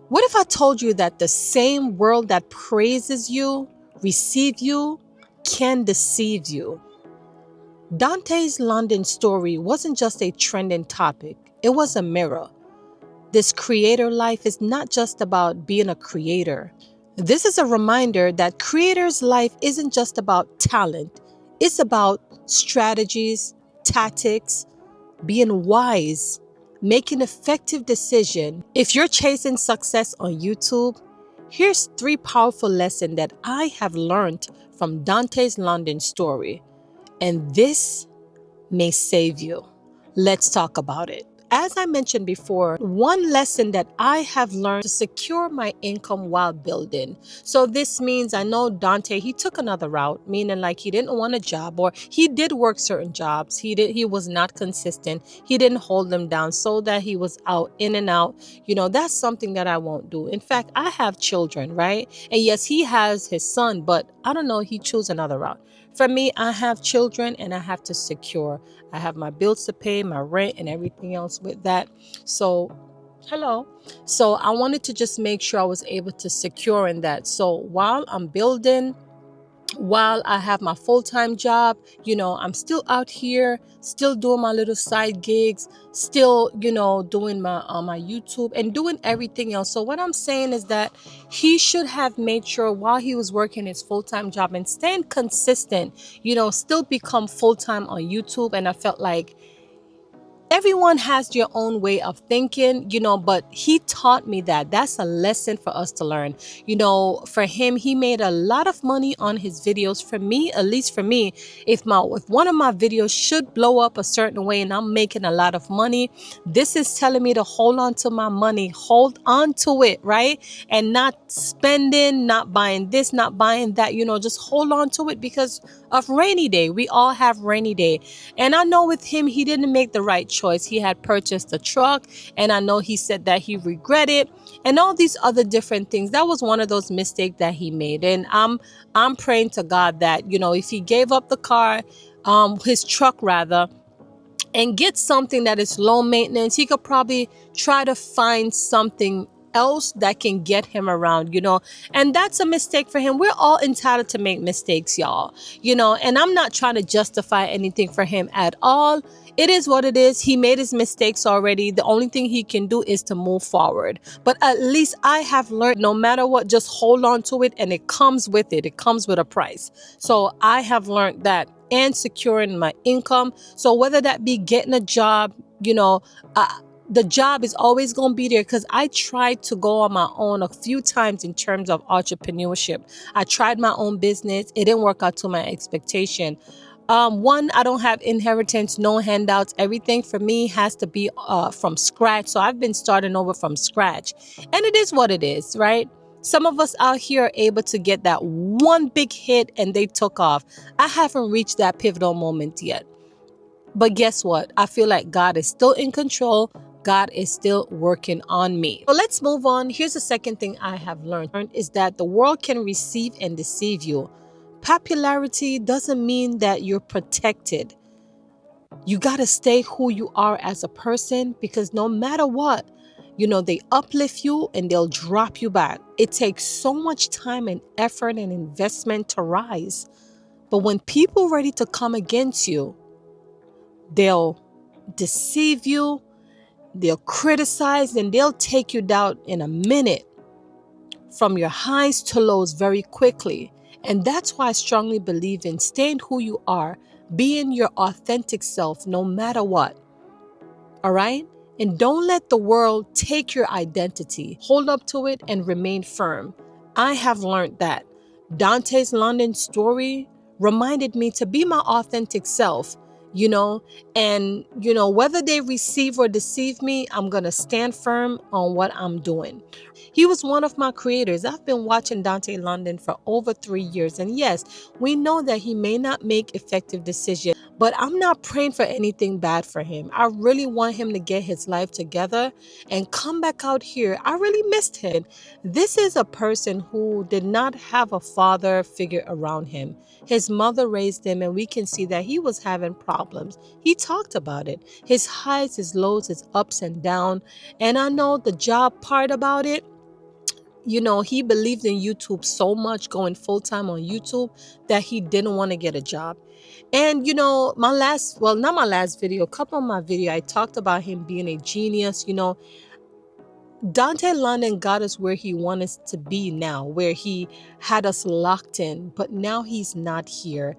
What if I told you that the same world that praises you, receive you, can deceive you? Dontay's London story wasn't just a trending topic, it was a mirror. This creator life is not just about being a creator. This is a reminder that creator's life isn't just about talent, it's about strategies, tactics, being wise, making effective decision. If you're chasing success on YouTube, here's 3 powerful lessons that I have learned from Dontay's London story, and this may save you. Let's talk about it. As I mentioned before, one lesson that I have learned to secure my income while building. So this means I know Dontay, he took another route, meaning like he didn't want a job, or he did work certain jobs. He was not consistent. He didn't hold them down so that he was out in and out. That's something that I won't do. In fact, I have children, right? And yes, he has his son, but I don't know, he chose another route. For me, I have children and I have to secure. I have my bills to pay, my rent, and everything else with that. So, hello. So, I wanted to just make sure I was able to secure in that. So, while I'm building, while I have my full-time job, I'm still out here, still doing my little side gigs, still, doing my YouTube and doing everything else. So what I'm saying is that he should have made sure while he was working his full-time job and staying consistent, still become full-time on YouTube. And I felt like everyone has your own way of thinking, but he taught me that. That's a lesson for us to learn. For him, he made a lot of money on his videos. For me, at least for me, if one of my videos should blow up a certain way and I'm making a lot of money, this is telling me to hold on to my money, hold on to it, right? And not spending, not buying this, not buying that, just hold on to it because of rainy day. We all have rainy day. And I know with him, he didn't make the right choice. He had purchased a truck, and I know he said that he regretted and all these other different things. That was one of those mistakes that he made. And I'm praying to God that, if he gave up the car, his truck rather, and get something that is low maintenance, he could probably try to find something else that can get him around, and that's a mistake for him. We're all entitled to make mistakes, y'all, and I'm not trying to justify anything for him at all. It is what it is. He made his mistakes already. The only thing he can do is to move forward. But at least I have learned, no matter what, just hold on to it, and it comes with it. It comes with a price. So I have learned that, and securing my income. So whether that be getting a job, the job is always going to be there, because I tried to go on my own a few times in terms of entrepreneurship. I tried my own business. It didn't work out to my expectation. One, I don't have inheritance, no handouts. Everything for me has to be from scratch. So I've been starting over from scratch. And it is what it is, right? Some of us out here are able to get that one big hit and they took off. I haven't reached that pivotal moment yet. But guess what? I feel like God is still in control. God is still working on me. So let's move on. Here's the second thing I have learned is that the world can receive and deceive you. Popularity doesn't mean that you're protected. You got to stay who you are as a person, because no matter what, they uplift you and they'll drop you back. It takes so much time and effort and investment to rise. But when people are ready to come against you, they'll deceive you, they'll criticize, and they'll take you down in a minute, from your highs to lows very quickly. And that's why I strongly believe in staying who you are, being your authentic self no matter what. All right? And don't let the world take your identity. Hold up to it and remain firm. I have learned that. Dontay's London story reminded me to be my authentic self, and, whether they receive or deceive me, I'm going to stand firm on what I'm doing. He was one of my creators. I've been watching Dontay London for over 3 years. And yes, we know that he may not make effective decisions, but I'm not praying for anything bad for him. I really want him to get his life together and come back out here. I really missed him. This is a person who did not have a father figure around him. His mother raised him, and we can see that he was having problems. He talked about it. His highs, his lows, his ups and downs. And I know the job part about it, he believed in YouTube so much, going full time on YouTube, that he didn't want to get a job. And my last, well, not my last video, a couple of my video, I talked about him being a genius. Dontay London got us where he wanted us to be now, where he had us locked in, but now he's not here.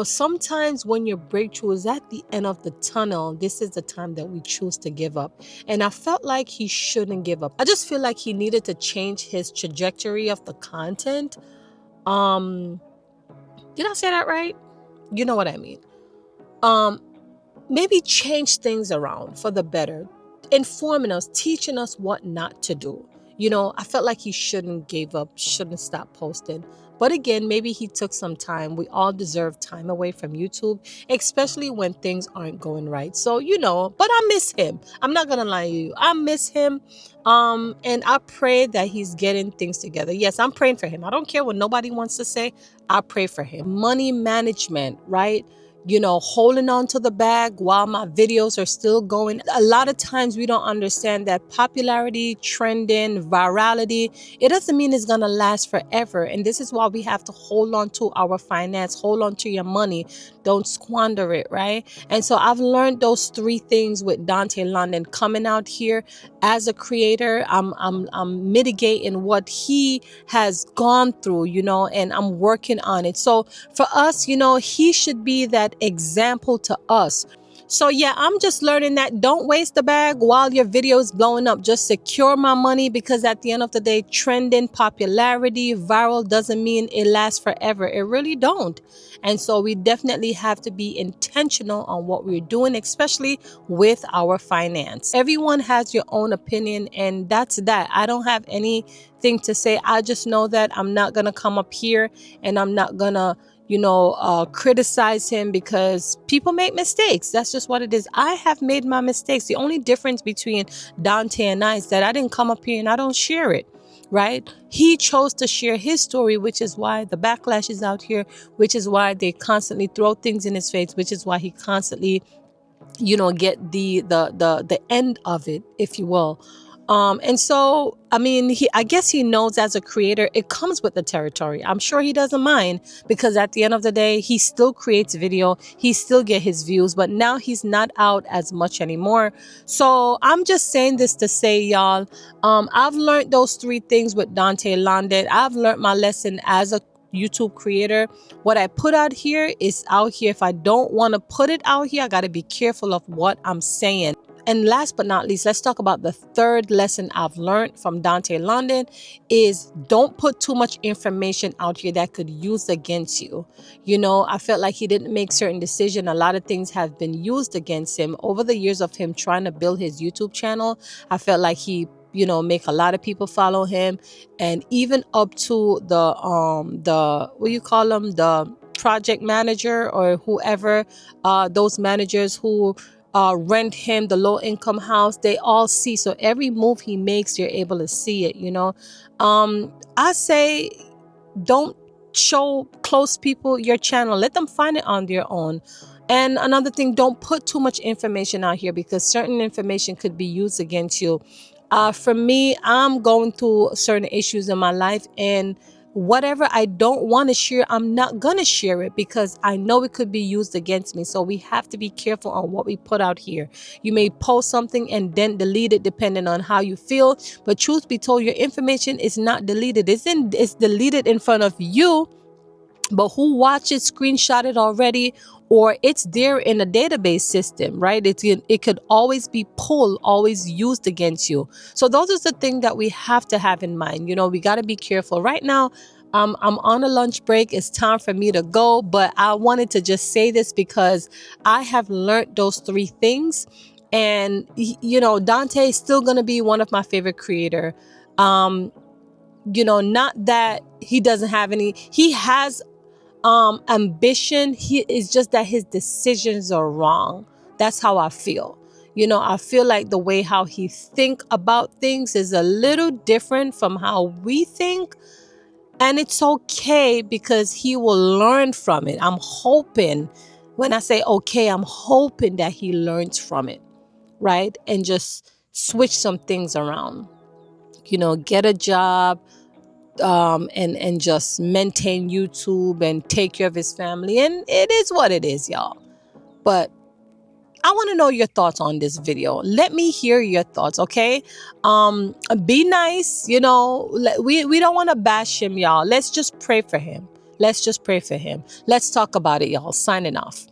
Sometimes when your breakthrough is at the end of the tunnel, this is the time that we choose to give up. And I felt like he shouldn't give up. I just feel like he needed to change his trajectory of the content. Did I say that right? You know what I mean. Maybe change things around for the better, informing us, teaching us what not to do. I felt like he shouldn't give up, shouldn't stop posting. But again, maybe he took some time. We all deserve time away from YouTube, especially when things aren't going right. So, but I miss him. I'm not going to lie to you. I miss him. And I pray that he's getting things together. Yes, I'm praying for him. I don't care what nobody wants to say. I pray for him. Money management, right? Holding on to the bag while my videos are still going. A lot of times we don't understand that popularity, trending, virality, it doesn't mean it's going to last forever. And this is why we have to hold on to our finance, hold on to your money. Don't squander it, right? And so I've learned those three things with Dontay London coming out here as a creator. I'm mitigating what he has gone through, and I'm working on it. So for us, he should be that example to us. So yeah, I'm just learning that don't waste the bag while your video is blowing up. Just secure my money, because at the end of the day, trending, popularity, viral doesn't mean it lasts forever. It really don't. And so we definitely have to be intentional on what we're doing, especially with our finance. Everyone has your own opinion, and that's that. I don't have anything to say. I just know that I'm not going to come up here and I'm not going to criticize him, because people make mistakes. That's just what it is. I have made my mistakes. The only difference between Dontay and I is that I didn't come up here and I don't share it, right? He chose to share his story, which is why the backlash is out here, which is why they constantly throw things in his face, which is why he constantly get the end of it, if you will. And so, I guess he knows as a creator, it comes with the territory. I'm sure he doesn't mind, because at the end of the day, he still creates video. He still get his views, but now he's not out as much anymore. So I'm just saying this to say, y'all, I've learned those three things with Dontay London. I've learned my lesson as a YouTube creator. What I put out here is out here. If I don't want to put it out here, I got to be careful of what I'm saying. And last but not least, let's talk about the third lesson I've learned from Dontay London is don't put too much information out here that could use against you. I felt like he didn't make certain decisions. A lot of things have been used against him over the years of him trying to build his YouTube channel. I felt like he make a lot of people follow him, and even up to the what you call them, the project manager or whoever, those managers who rent him the low income house, they all see. So every move he makes, you're able to see it. I say don't show close people your channel. Let them find it on their own. And another thing, don't put too much information out here, because certain information could be used against you. For me, I'm going through certain issues in my life, and whatever I don't want to share, I'm not going to share it, because I know it could be used against me. So we have to be careful on what we put out here. You may post something and then delete it depending on how you feel. But truth be told, your information is not deleted. It's deleted in front of you. But who watched it, screenshot it already, or it's there in a database system, right? It could always be pulled, always used against you. So those are the things that we have to have in mind. We got to be careful. Right now, I'm on a lunch break. It's time for me to go, but I wanted to just say this because I have learned those three things. And, Dontay is still going to be one of my favorite creator. Not that he doesn't have any, he has ambition. It's just that his decisions are wrong. That's how I feel. I feel like the way how he think about things is a little different from how we think. And it's okay, because he will learn from it. I'm hoping, when I say okay, I'm hoping that he learns from it, right? And just switch some things around. Get a job, and just maintain YouTube and take care of his family. And it is what it is, y'all. But I want to know your thoughts on this video. Let me hear your thoughts, okay? Be nice, we don't want to bash him, y'all. Let's just pray for him. Let's just pray for him. Let's talk about it, y'all. Signing off.